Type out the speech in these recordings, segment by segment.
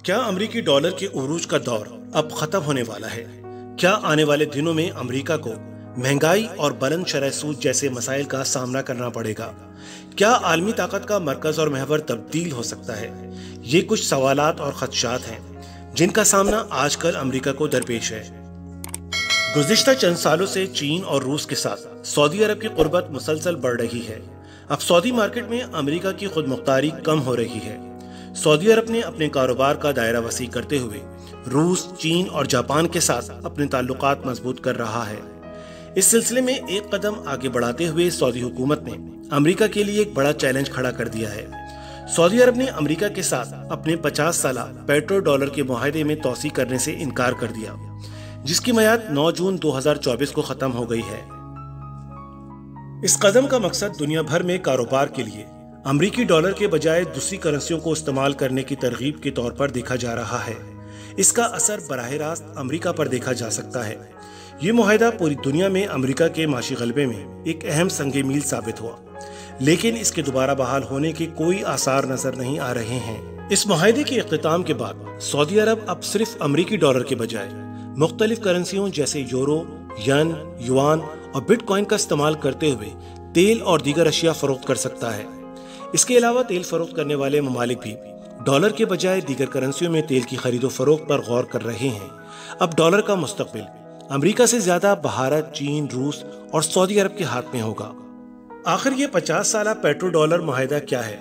क्या अमेरिकी डॉलर के उरूज का दौर अब खत्म होने वाला है? क्या आने वाले दिनों में अमेरिका को महंगाई और बुलंद शरह सूद जैसे मसाइल का सामना करना पड़ेगा? क्या आलमी ताकत का मरकज और महवर तब्दील हो सकता है? ये कुछ सवालात और खदशात हैं जिनका सामना आजकल अमेरिका को दरपेश है। गुज़िश्ता चंद सालों से चीन और रूस के साथ सऊदी अरब की कुर्बत मुसलसल बढ़ रही है। अब सऊदी मार्केट में अमेरिका की खुदमुख्तारी कम हो रही है। सऊदी अरब ने अपने कारोबार का दायरा वसी करते हुए रूस, चीन और जापान के साथ अपने ताल्लुकात मजबूत कर रहा है। इस सिलसिले में एक कदम आगे बढ़ाते हुए सऊदी हुकूमत ने अमेरिका के लिए एक बड़ा चैलेंज खड़ा कर दिया है। सऊदी अरब ने अमेरिका के साथ अपने 50 साला पेट्रो डॉलर के मुआहदे में तोसी करने से इनकार कर दिया, जिसकी मियाद 9 जून 2024 को खत्म हो गई है। इस कदम का मकसद दुनिया भर में कारोबार के लिए अमेरिकी डॉलर के बजाय दूसरी करेंसियों को इस्तेमाल करने की तरगीब के तौर पर देखा जा रहा है। इसका असर बराह रास्त अमेरिका पर देखा जा सकता है। ये मुआहदा पूरी दुनिया में अमेरिका के माशी गलबे में एक अहम संगे मील साबित हुआ, लेकिन इसके दोबारा बहाल होने के कोई आसार नजर नहीं आ रहे हैं। इस मुआहदे के इख्तिताम के बाद सऊदी अरब अब सिर्फ अमेरिकी डॉलर के बजाय मुख्तलिफ करेंसियों जैसे यूरो, यन, युआन और बिटकॉइन का इस्तेमाल करते हुए तेल और दीगर अशिया फरोख्त कर सकता है। इसके अलावा तेल फरोख्त करने वाले ममालिक भी डॉलर के बजाय दीगर करेंसियों में तेल की खरीदो फरोख्त पर गौर कर रहे हैं। अब डॉलर का मुस्तकबिल अमेरिका से ज्यादा भारत, चीन, रूस और सऊदी अरब के हाथ में होगा। आखिर ये 50 साला पेट्रो डॉलर मुआहदा क्या है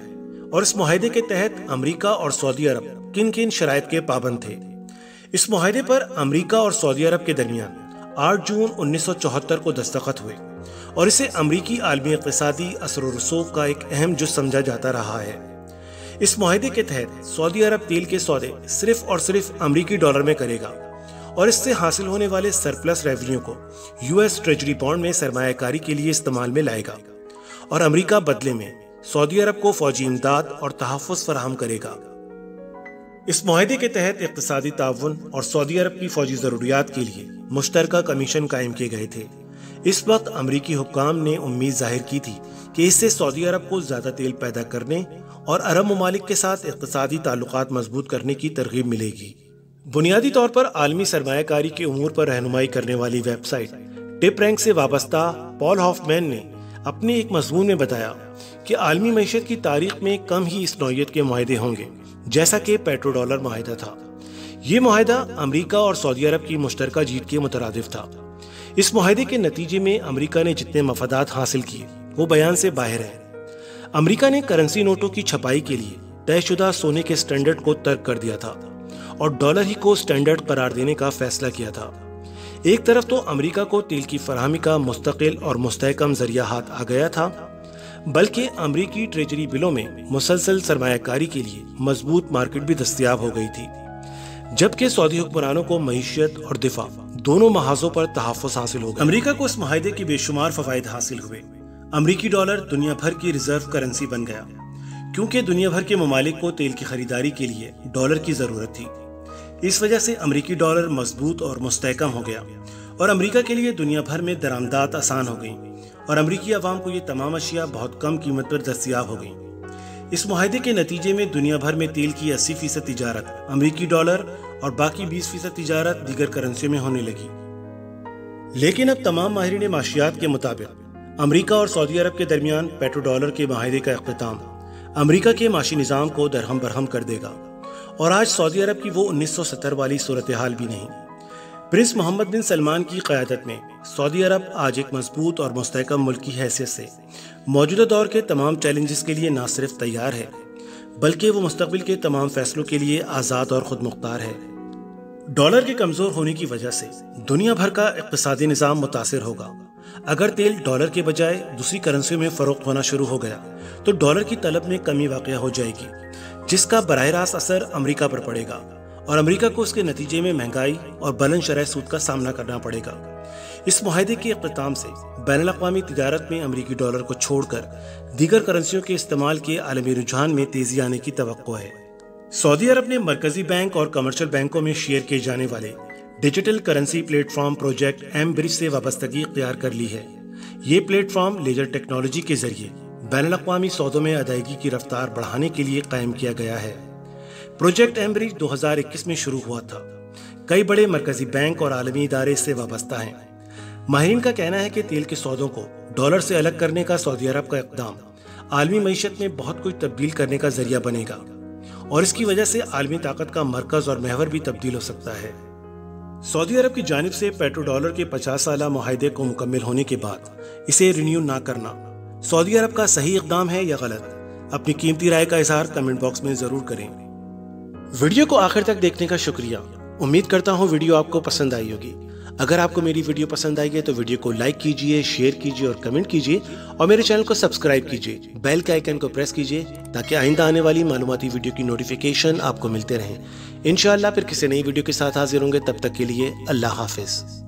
और इस मुआहदे के तहत अमेरिका और सऊदी अरब किन किन शराइत के पाबंद थे? इस मुआहदे पर अमेरिका और सऊदी अरब के दरमियान 8 जून 1974 को दस्तखत हुए और इसे अमेरिकी आलमी इक़्तिसादी असर व रसूख का एक अहम जुज़ समझा जाता रहा है। इस मुआहदे के तहत सऊदी अरब तेल के सौदे सिर्फ और सिर्फ अमेरिकी डॉलर में करेगा और इससे हासिल होने वाले सरप्लस रेवेन्यू को यूएस ट्रेजरी बॉन्ड में सरमायाकारी के लिए इस्तेमाल में लाएगा और अमेरिका बदले में सऊदी अरब को फौजी इमदाद और तहफ़्फ़ुज़ फराहम करेगा। इस मुआहदे के तहत इक़्तिसादी ताउन और सऊदी अरब की फौजी ज़रूरियात के लिए मुश्तरका कमीशन कायम किए गए थे। इस वक्त अमरीकी हुक्काम ने उम्मीद जाहिर की थी कि इससे सऊदी अरब को ज़्यादा तेल पैदा करने और अरब ममालिक के साथ इक़्तिसादी ताल्लुकात मजबूत करने की तरगीब मिलेगी। बुनियादी तौर पर आलमी सरमायाकारी के उमूर पर रहनुमाई करने वाली वेबसाइट टिप रैंक से वाबस्ता पॉल हॉफमैन ने अपने एक मज़मून में बताया कि आलमी मईशत की तारीख में कम ही इस नौइयत के मुआहदे होंगे जैसा कि पेट्रो डॉलर मुआहदा था। ये मुआहदा अमेरिका और सऊदी अरब की मुश्तरका जीत के मुतरादिफ था। इस मुआहदे के नतीजे में अमेरिका ने जितने मफादात हासिल किए वो बयान से बाहर है। अमेरिका ने करेंसी नोटों की छपाई के लिए तयशुदा सोने के स्टैंडर्ड को तर्क कर दिया था और डॉलर ही को स्टैंडर्ड करार देने का फैसला किया था। एक तरफ तो अमेरिका को तेल की फराहमी का मुस्तकिल और मुस्तहकम जरिया हाथ आ गया था, बल्कि अमेरिकी ट्रेजरी बिलों में मुसलसल सरमायाकारी के लिए मजबूत मार्केट भी दस्तयाब हो गई थी, जबकि सऊदी हुक्मरानों को मईशत और दिफा दोनों महाजों पर तहफ़्फ़ुज़ हासिल हो गया। अमेरिका को इस मुआहदे के बेशुमार फ़वाइद हासिल हुए। अमेरिकी डॉलर दुनिया भर की रिजर्व करेंसी बन गया, क्योंकि दुनिया भर के ममालिक को तेल की खरीदारी के लिए डॉलर की जरूरत थी। इस वजह से अमेरिकी डॉलर मजबूत और मुस्तहकम हो गया और अमेरिका के लिए दुनिया भर में दरामदात आसान हो गई और अमेरिकी अवाम को ये तमाम अशिया बहुत कम कीमत पर दस्तयाब हो गई। इस मुआहदे के नतीजे में दुनिया भर में तेल की 80% तिजारत अमेरिकी डॉलर और बाकी 20% तिजारत दीगर करेंसियों में होने लगी। लेकिन अब तमाम माहिरीन माशियात के मुताबिक अमेरिका और सऊदी अरब के दरमियान पेट्रो डॉलर के मुआहदे का इख्तिताम अमेरिका के माशी निज़ाम को दरहम बरहम कर देगा और आज सऊदी अरब की वो 1970 वाली सूरत हाल भी नहीं। प्रिंस मोहम्मद बिन सलमान की क़यादत में सऊदी अरब आज एक मजबूत और मुस्तहकम मुल्क की हैसियत से मौजूदा दौर के तमाम चैलेंजेस के लिए न सिर्फ तैयार है, बल्कि वो मुस्तकबिल के तमाम फैसलों के लिए आज़ाद और खुद मुख्तार है। डॉलर के कमज़ोर होने की वजह से दुनिया भर का इक़्तिसादी निज़ाम मुतासिर होगा। अगर तेल डॉलर के बजाय दूसरी करेंसियों में फ़रोख्त होना शुरू हो गया तो डॉलर की तलब में कमी वाक़या हो जाएगी, जिसका बराह रास्त असर अमेरिका पर पड़ेगा और अमेरिका को उसके नतीजे में महंगाई और बुलंद शरह सूद का सामना करना पड़ेगा। इस मुआहदे के इख्तिताम से बैनुल-अक़वामी तिजारत में अमेरिकी डॉलर को छोड़कर दीगर करेंसियों के इस्तेमाल के आलमी रुझान में तेज़ी आने की तवक्को है। सऊदी अरब ने मरकजी बैंक और कमर्शियल बैंकों में शेयर किए जाने वाले digital currency platform project M-bridge से वाबस्तगी इख्तियार कर ली है। ये प्लेटफॉर्म लेजर टेक्नोलॉजी के जरिए बैनुल-अक़वामी सौदों में अदायगी की रफ्तार बढ़ाने के लिए कायम किया गया है। प्रोजेक्ट एम्ब्रिज 2021 में शुरू हुआ था। कई बड़े मरकजी बैंक और आलमी इदारे इससे वाबस्ता हैं। माहिरीन का कहना है कि तेल के सौदों को डॉलर से अलग करने का सऊदी अरब का इक़दाम आलमी मईशत में बहुत कुछ तब्दील करने का जरिया बनेगा और इसकी वजह से आलमी ताकत का मरकज और महवर भी तब्दील हो सकता है। सऊदी अरब की जानिब से पेट्रो डॉलर के 50 साला मुआहदे को मुकम्मल होने के बाद इसे रिन्यू ना करना सऊदी अरब का सही इक़दाम है या गलत? अपनी कीमती राय का इजहार कमेंट बॉक्स में जरूर करें। वीडियो को आखिर तक देखने का शुक्रिया। उम्मीद करता हूँ वीडियो आपको पसंद आई होगी। अगर आपको मेरी वीडियो पसंद आई है तो वीडियो को लाइक कीजिए, शेयर कीजिए और कमेंट कीजिए और मेरे चैनल को सब्सक्राइब कीजिए। बेल के आइकन को प्रेस कीजिए ताकि आइंदा आने वाली मालूमाती वीडियो की नोटिफिकेशन आपको मिलते रहें। इंशाअल्लाह फिर किसी नई वीडियो के साथ हाजिर होंगे। तब तक के लिए अल्लाह हाफिज।